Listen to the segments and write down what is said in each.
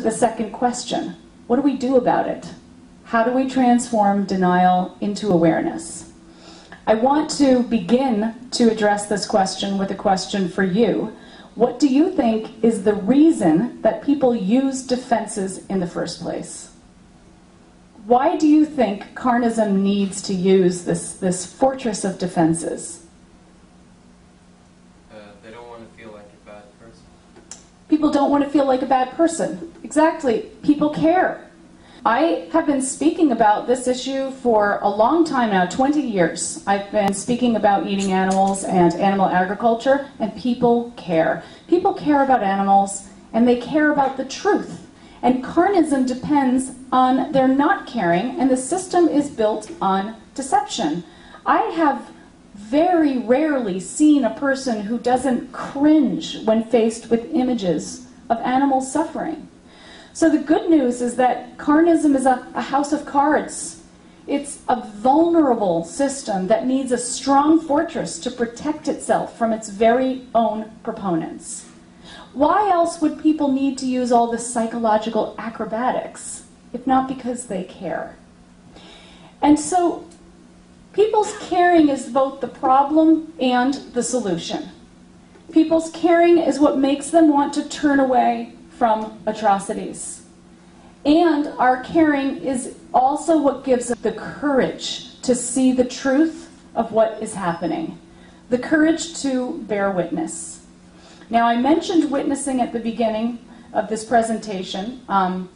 the second question. What do we do about it? How do we transform denial into awareness? I want to begin to address this question with a question for you. What do you think is the reason that people use defenses in the first place? Why do you think Carnism needs to use this fortress of defenses? They don't want to feel like a bad person. People don't want to feel like a bad person. Exactly. People care. I have been speaking about this issue for a long time now, 20 years. I've been speaking about eating animals and animal agriculture, and people care. People care about animals, and they care about the truth. And Carnism depends on their not caring, and the system is built on deception. I have very rarely seen a person who doesn't cringe when faced with images of animals suffering. So the good news is that Carnism is a house of cards. It's a vulnerable system that needs a strong fortress to protect itself from its very own proponents. Why else would people need to use all this psychological acrobatics, if not because they care? And so people's caring is both the problem and the solution. People's caring is what makes them want to turn away from atrocities. And our caring is also what gives us the courage to see the truth of what is happening, the courage to bear witness. Now, I mentioned witnessing at the beginning of this presentation, and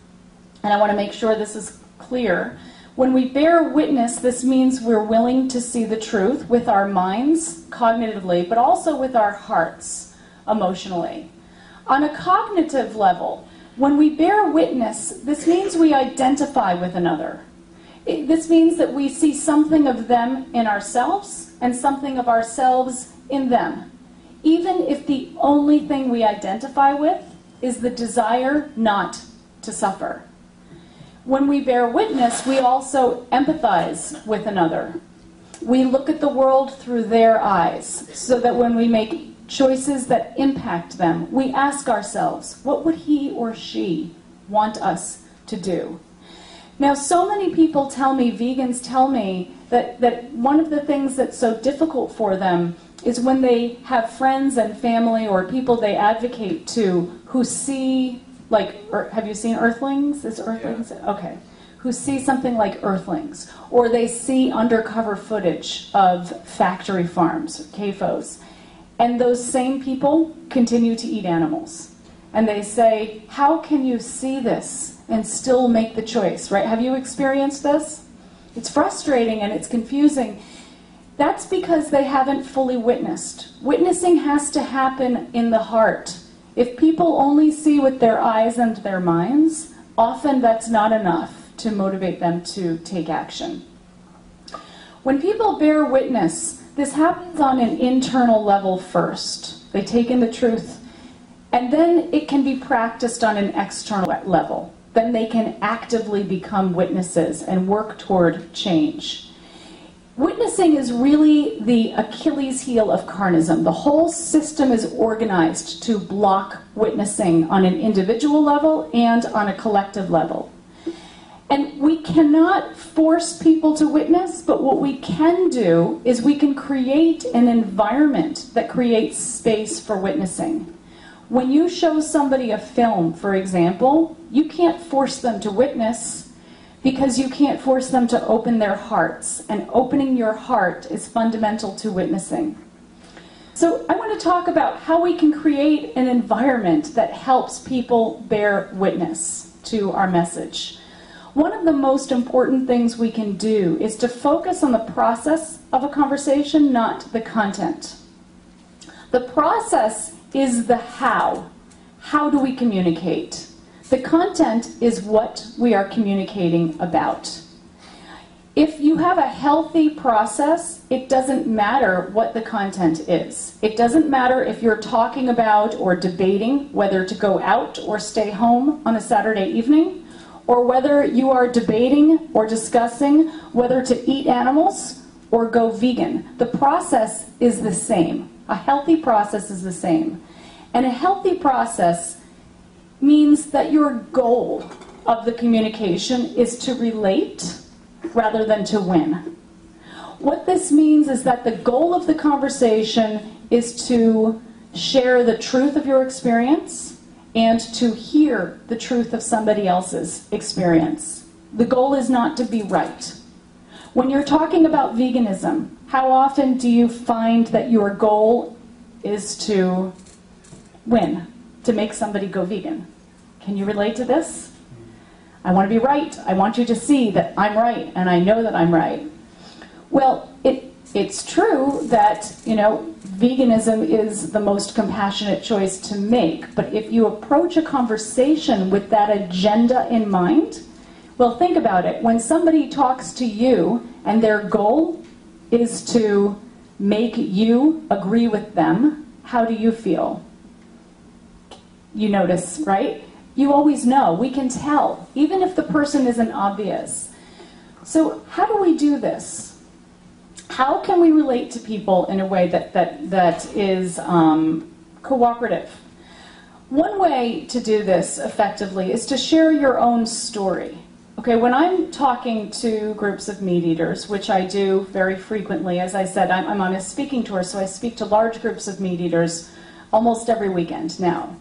I want to make sure this is clear. When we bear witness, this means we're willing to see the truth with our minds, cognitively, but also with our hearts, emotionally. On a cognitive level, when we bear witness, this means we identify with another. This means that we see something of them in ourselves and something of ourselves in them, even if the only thing we identify with is the desire not to suffer. When we bear witness, we also empathize with another. We look at the world through their eyes, so that when we make choices that impact them, we ask ourselves, what would he or she want us to do? Now, so many people tell me, vegans tell me, that one of the things that's so difficult for them is when they have friends and family or people they advocate to who see, have you seen Earthlings? Is Earthlings? Yeah. Okay. Who see something like Earthlings, or they see undercover footage of factory farms, CAFOs, and those same people continue to eat animals. And they say, how can you see this and still make the choice, right? Have you experienced this? It's frustrating and it's confusing. That's because they haven't fully witnessed. Witnessing has to happen in the heart. If people only see with their eyes and their minds, often that's not enough to motivate them to take action. When people bear witness, this happens on an internal level first. They take in the truth, and then it can be practiced on an external level. Then they can actively become witnesses and work toward change. Witnessing is really the Achilles heel of Carnism. The whole system is organized to block witnessing on an individual level and on a collective level. And we cannot force people to witness, but what we can do is we can create an environment that creates space for witnessing. When you show somebody a film, for example, you can't force them to witness because you can't force them to open their hearts, and opening your heart is fundamental to witnessing. So I want to talk about how we can create an environment that helps people bear witness to our message. One of the most important things we can do is to focus on the process of a conversation, not the content. The process is the how. How do we communicate? The content is what we are communicating about. If you have a healthy process, it doesn't matter what the content is. It doesn't matter if you're talking about or debating whether to go out or stay home on a Saturday evening, or whether you are debating or discussing whether to eat animals or go vegan. The process is the same. A healthy process is the same. And a healthy process means that your goal of the communication is to relate rather than to win. What this means is that the goal of the conversation is to share the truth of your experience and to hear the truth of somebody else's experience. The goal is not to be right. When you're talking about veganism, how often do you find that your goal is to win, to make somebody go vegan? Can you relate to this? I want to be right. I want you to see that I'm right, and I know that I'm right. Well, it's true that, veganism is the most compassionate choice to make, but if you approach a conversation with that agenda in mind, well, think about it. When somebody talks to you and their goal is to make you agree with them, how do you feel? You notice, right? You always know. We can tell, even if the person isn't obvious. So how do we do this? How can we relate to people in a way that is cooperative? One way to do this effectively is to share your own story. Okay, when I'm talking to groups of meat eaters, which I do very frequently, as I said, I'm on a speaking tour, so I speak to large groups of meat eaters almost every weekend now.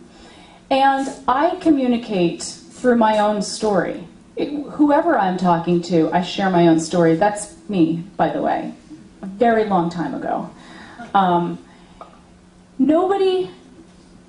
And I communicate through my own story. Whoever I'm talking to, I share my own story. That's me, by the way, a very long time ago. Nobody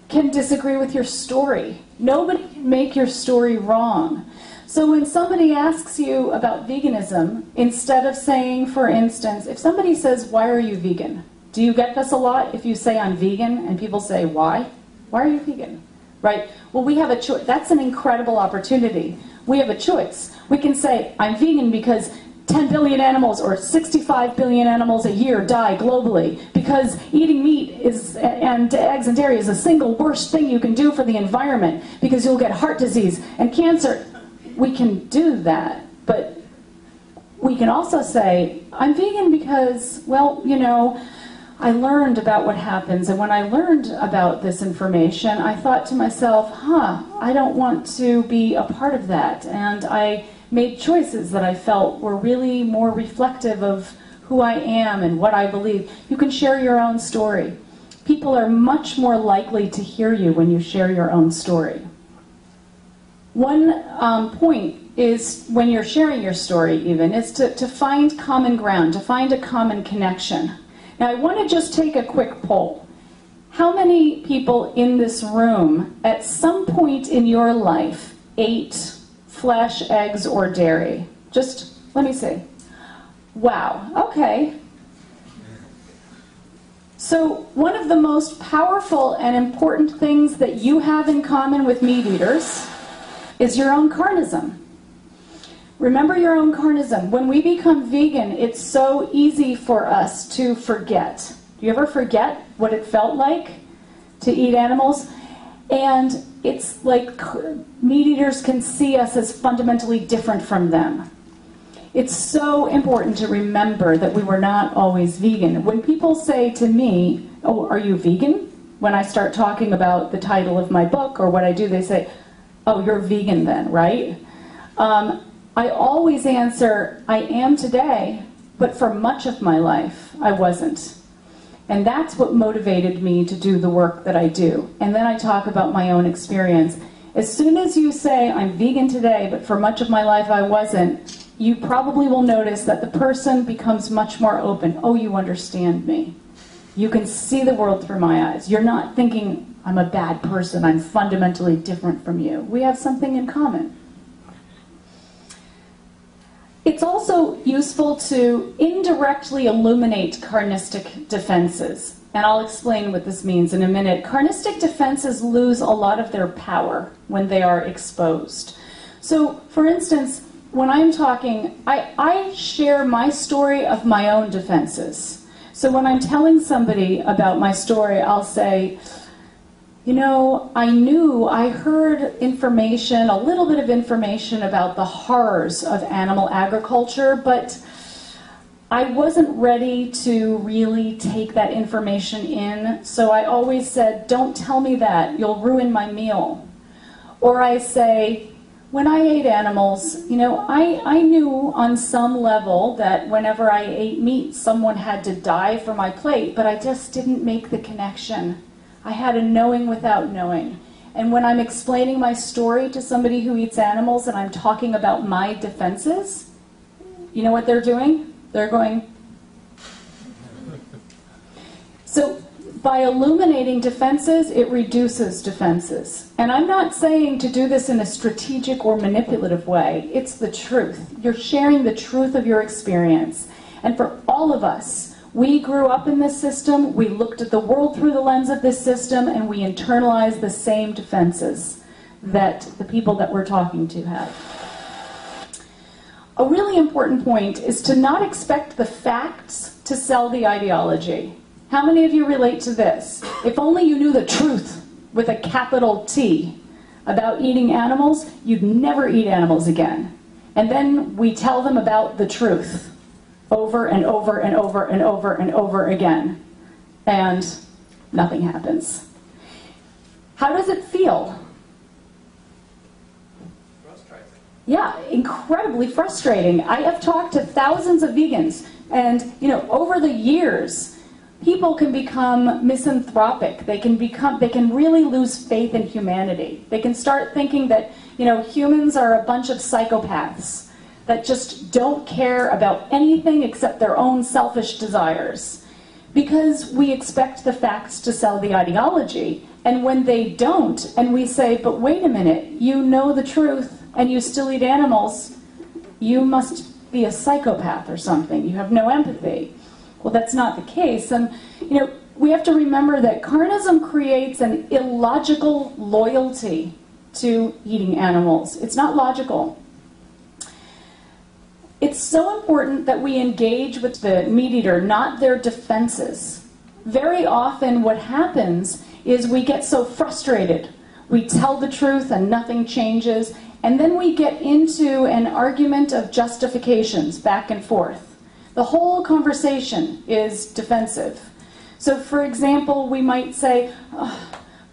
can disagree with your story. Nobody can make your story wrong. So when somebody asks you about veganism, instead of saying, for instance, if somebody says, "Why are you vegan?" Do you get this a lot? If you say, "I'm vegan," and people say, "Why? Why are you vegan?" Right? Well, we have a choice. That's an incredible opportunity. We have a choice. We can say, "I'm vegan because 10 billion animals or 65 billion animals a year die globally because eating meat and eggs and dairy is the single worst thing you can do for the environment because you'll get heart disease and cancer." We can do that, but we can also say, "I'm vegan because, well, I learned about what happens, and when I learned about this information, I thought to myself, I don't want to be a part of that, and I made choices that I felt were really more reflective of who I am and what I believe." You can share your own story. People are much more likely to hear you when you share your own story. One point is, when you're sharing your story even, is to find common ground, to find a common connection. Now I want to just take a quick poll. How many people in this room at some point in your life ate flesh, eggs, or dairy? Just, let me see. Wow, okay. So one of the most powerful and important things that you have in common with meat eaters is your own carnism. Remember your own carnism. When we become vegan, it's so easy for us to forget. Do you ever forget what it felt like to eat animals? And it's like meat eaters can see us as fundamentally different from them. It's so important to remember that we were not always vegan. When people say to me, "Oh, are you vegan?" When I start talking about the title of my book or what I do, they say, "Oh, you're vegan then, right?" I always answer, "I am today, but for much of my life, I wasn't." And that's what motivated me to do the work that I do. And then I talk about my own experience. As soon as you say, "I'm vegan today, but for much of my life I wasn't," you probably will notice that the person becomes much more open. "Oh, you understand me. You can see the world through my eyes. You're not thinking, I'm a bad person, I'm fundamentally different from you. We have something in common." It's also useful to indirectly illuminate carnistic defenses. And I'll explain what this means in a minute. Carnistic defenses lose a lot of their power when they are exposed. So, for instance, when I'm talking, I share my story of my own defenses. So when I'm telling somebody about my story, I'll say, I heard information, a little bit of information about the horrors of animal agriculture, but I wasn't ready to really take that information in, so I always said, "Don't tell me that, you'll ruin my meal." Or I say, when I ate animals, you know, I knew on some level that whenever I ate meat, someone had to die for my plate, but I just didn't make the connection. I had a knowing without knowing. And when I'm explaining my story to somebody who eats animals and I'm talking about my defenses, you know what they're doing? They're going. So by illuminating defenses, it reduces defenses. And I'm not saying to do this in a strategic or manipulative way. It's the truth. You're sharing the truth of your experience. And for all of us, we grew up in this system, we looked at the world through the lens of this system, and we internalized the same defenses that the people that we're talking to have. A really important point is to not expect the facts to sell the ideology. How many of you relate to this? If only you knew the truth with a capital T about eating animals, you'd never eat animals again. And then we tell them about the truth over and over and over and over and over again. And nothing happens. How does it feel? Frustrating. Yeah, incredibly frustrating. I have talked to thousands of vegans, and you know, over the years, people can become misanthropic. They can really lose faith in humanity. They can start thinking that, you know, humans are a bunch of psychopaths that just don't care about anything except their own selfish desires. Because we expect the facts to sell the ideology. And when they don't, and we say, but wait a minute, you know the truth and you still eat animals, you must be a psychopath or something. You have no empathy. Well, that's not the case. And, you know, we have to remember that Carnism creates an illogical loyalty to eating animals. It's not logical. It's so important that we engage with the meat eater, not their defenses. Very often what happens is we get so frustrated. We tell the truth and nothing changes, and then we get into an argument of justifications back and forth. The whole conversation is defensive. So for example, we might say, oh,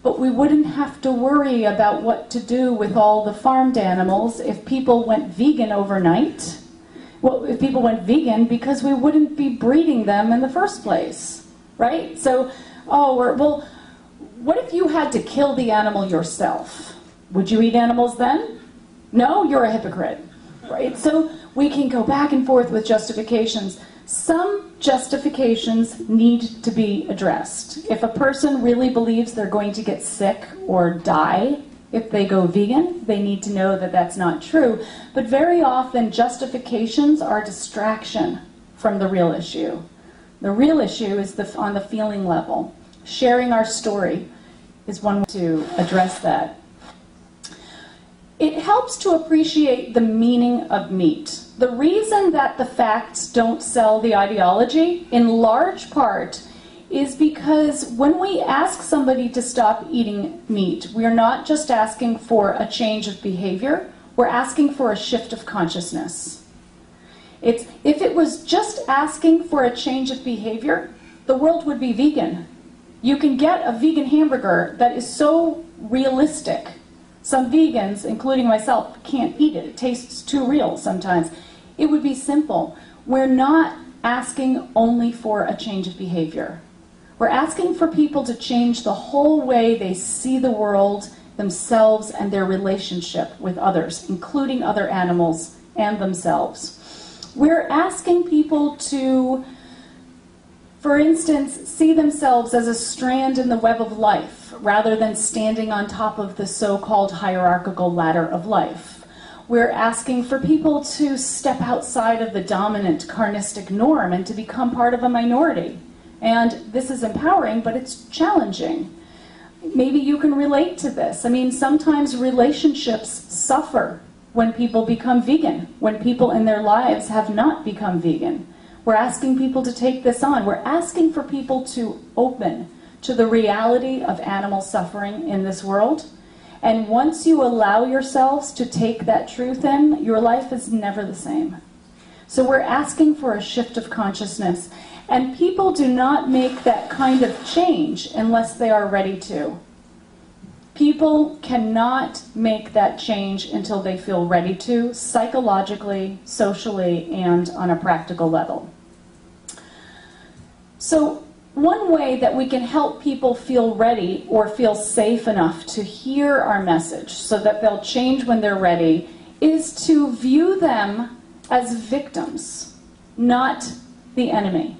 but we wouldn't have to worry about what to do with all the farmed animals if people went vegan overnight. Well, if people went vegan, because we wouldn't be breeding them in the first place, right? So, well, what if you had to kill the animal yourself? Would you eat animals then? No, you're a hypocrite, right? So we can go back and forth with justifications. Some justifications need to be addressed. If a person really believes they're going to get sick or die if they go vegan, they need to know that that's not true. But very often, justifications are distraction from the real issue. The real issue is on the feeling level. Sharing our story is one way to address that. It helps to appreciate the meaning of meat. The reason that the facts don't sell the ideology, in large part, is because when we ask somebody to stop eating meat, we are not just asking for a change of behavior, we're asking for a shift of consciousness. If it was just asking for a change of behavior, the world would be vegan. You can get a vegan hamburger that is so realistic. Some vegans, including myself, can't eat it. It tastes too real sometimes. It would be simple. We're not asking only for a change of behavior. We're asking for people to change the whole way they see the world, themselves, and their relationship with others, including other animals and themselves. We're asking people to, for instance, see themselves as a strand in the web of life, rather than standing on top of the so-called hierarchical ladder of life. We're asking for people to step outside of the dominant carnistic norm and to become part of a minority. And this is empowering, but it's challenging. Maybe you can relate to this. I mean, sometimes relationships suffer when people become vegan, when people in their lives have not become vegan. We're asking people to take this on. We're asking for people to open to the reality of animal suffering in this world. And once you allow yourselves to take that truth in, your life is never the same. So we're asking for a shift of consciousness. And people do not make that kind of change unless they are ready to. People cannot make that change until they feel ready to, psychologically, socially, and on a practical level. So one way that we can help people feel ready or feel safe enough to hear our message so that they'll change when they're ready is to view them as victims, not the enemy.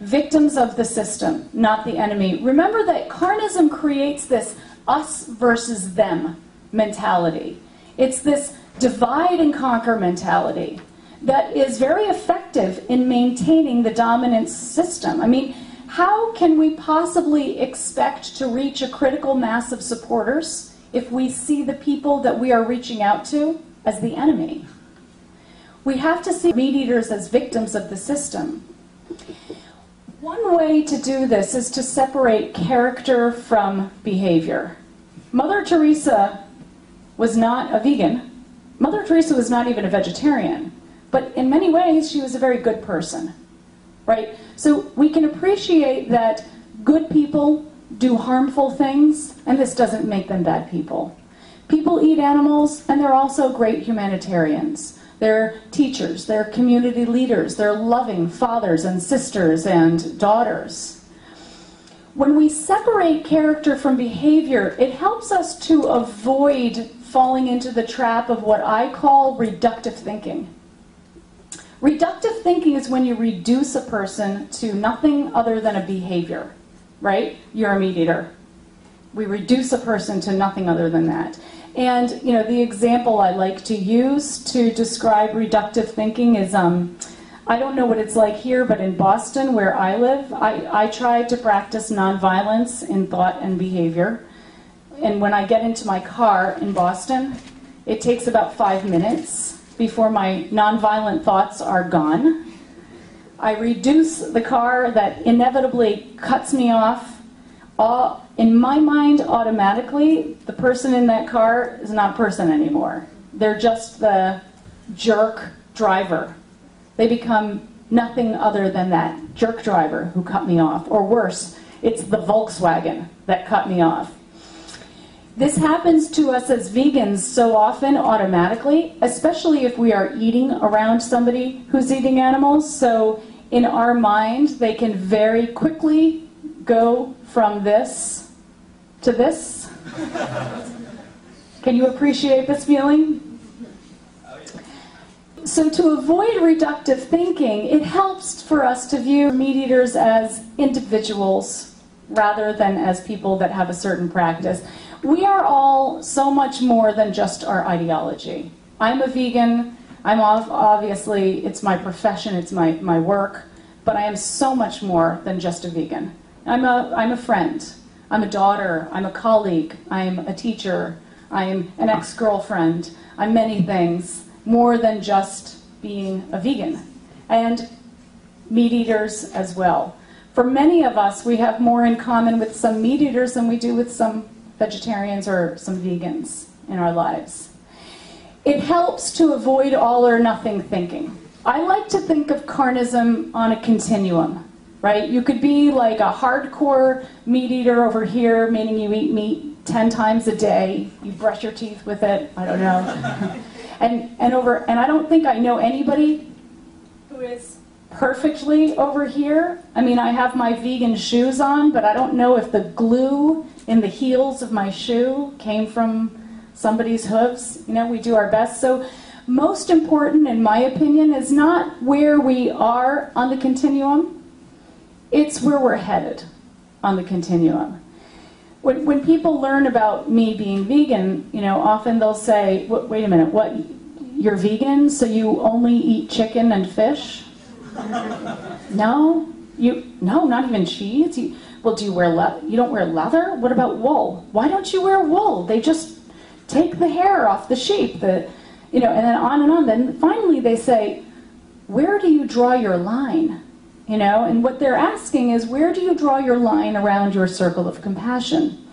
Victims of the system, not the enemy. Remember that Carnism creates this us versus them mentality. It's this divide and conquer mentality that is very effective in maintaining the dominant system. I mean, how can we possibly expect to reach a critical mass of supporters if we see the people that we are reaching out to as the enemy? We have to see meat eaters as victims of the system. One way to do this is to separate character from behavior. Mother Teresa was not a vegan. Mother Teresa was not even a vegetarian. But in many ways, she was a very good person, right? So we can appreciate that good people do harmful things, and this doesn't make them bad people. People eat animals, and they're also great humanitarians. They're teachers, they're community leaders, they're loving fathers and sisters and daughters. When we separate character from behavior, it helps us to avoid falling into the trap of what I call reductive thinking. Reductive thinking is when you reduce a person to nothing other than a behavior, right? You're a meat eater. We reduce a person to nothing other than that. And, you know, the example I like to use to describe reductive thinking is, I don't know what it's like here, but in Boston, where I live, I try to practice nonviolence in thought and behavior. And when I get into my car in Boston, it takes about 5 minutes before my nonviolent thoughts are gone. I reduce the car that inevitably cuts me off. In my mind, automatically, the person in that car is not a person anymore. They're just the jerk driver. They become nothing other than that jerk driver who cut me off. Or worse, it's the Volkswagen that cut me off. This happens to us as vegans so often automatically, especially if we are eating around somebody who's eating animals. So in our mind, they can very quickly go from this to this. Can you appreciate this feeling? So to avoid reductive thinking, it helps for us to view meat eaters as individuals rather than as people that have a certain practice. We are all so much more than just our ideology. I'm a vegan. I'm obviously, it's my profession, it's my work, but I am so much more than just a vegan. I'm a friend. I'm a daughter. I'm a colleague. I'm a teacher. I'm an ex-girlfriend. I'm many things, more than just being a vegan. And meat eaters as well. For many of us, we have more in common with some meat eaters than we do with some vegetarians or some vegans in our lives. It helps to avoid all or nothing thinking. I like to think of Carnism on a continuum. Right? You could be like a hardcore meat eater over here, meaning you eat meat 10 times a day. You brush your teeth with it. I don't know. and I don't think I know anybody who is perfectly over here. I mean, I have my vegan shoes on, but I don't know if the glue in the heels of my shoe came from somebody's hooves. You know, we do our best. So most important, in my opinion, is not where we are on the continuum. It's where we're headed on the continuum. When people learn about me being vegan, you know, often they'll say, wait a minute, what, you're vegan, so you only eat chicken and fish? No, not even cheese? Well, do you wear leather? You don't wear leather? What about wool? Why don't you wear wool? They just take the hair off the sheep, and then on and on. Then finally they say, where do you draw your line? You know, and what they're asking is, where do you draw your line around your circle of compassion?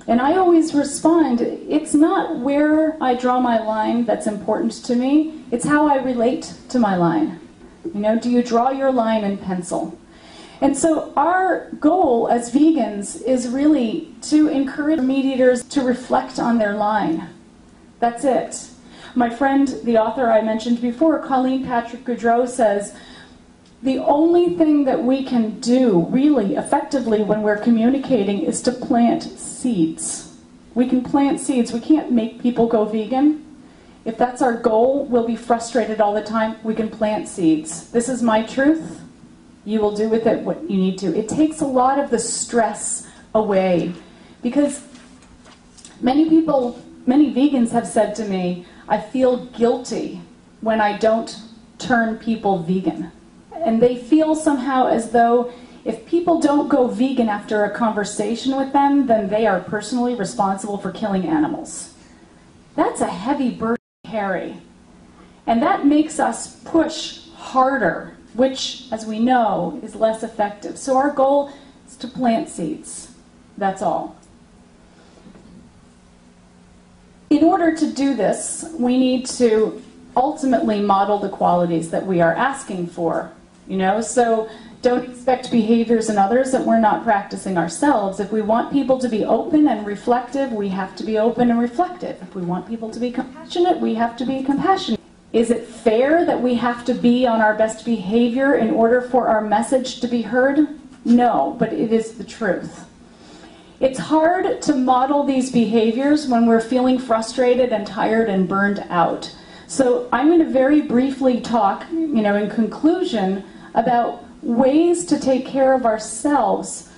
And I always respond, it's not where I draw my line that's important to me, it's how I relate to my line. You know, do you draw your line in pencil? And so our goal as vegans is really to encourage meat eaters to reflect on their line. That's it. My friend, the author I mentioned before, Colleen Patrick Goudreau, says, the only thing that we can do really effectively when we're communicating is to plant seeds. We can plant seeds. We can't make people go vegan. If that's our goal, we'll be frustrated all the time. We can plant seeds. This is my truth. You will do with it what you need to. It takes a lot of the stress away, because many people, many vegans have said to me, I feel guilty when I don't turn people vegan. And they feel somehow as though if people don't go vegan after a conversation with them, then they are personally responsible for killing animals. That's a heavy burden to carry. And that makes us push harder, which, as we know, is less effective. So our goal is to plant seeds. That's all. In order to do this, we need to ultimately model the qualities that we are asking for. So don't expect behaviors in others that we're not practicing ourselves. If we want people to be open and reflective, we have to be open and reflective. If we want people to be compassionate, we have to be compassionate. Is it fair that we have to be on our best behavior in order for our message to be heard? No, but it is the truth. It's hard to model these behaviors when we're feeling frustrated and tired and burned out. So I'm going to very briefly talk, in conclusion, about ways to take care of ourselves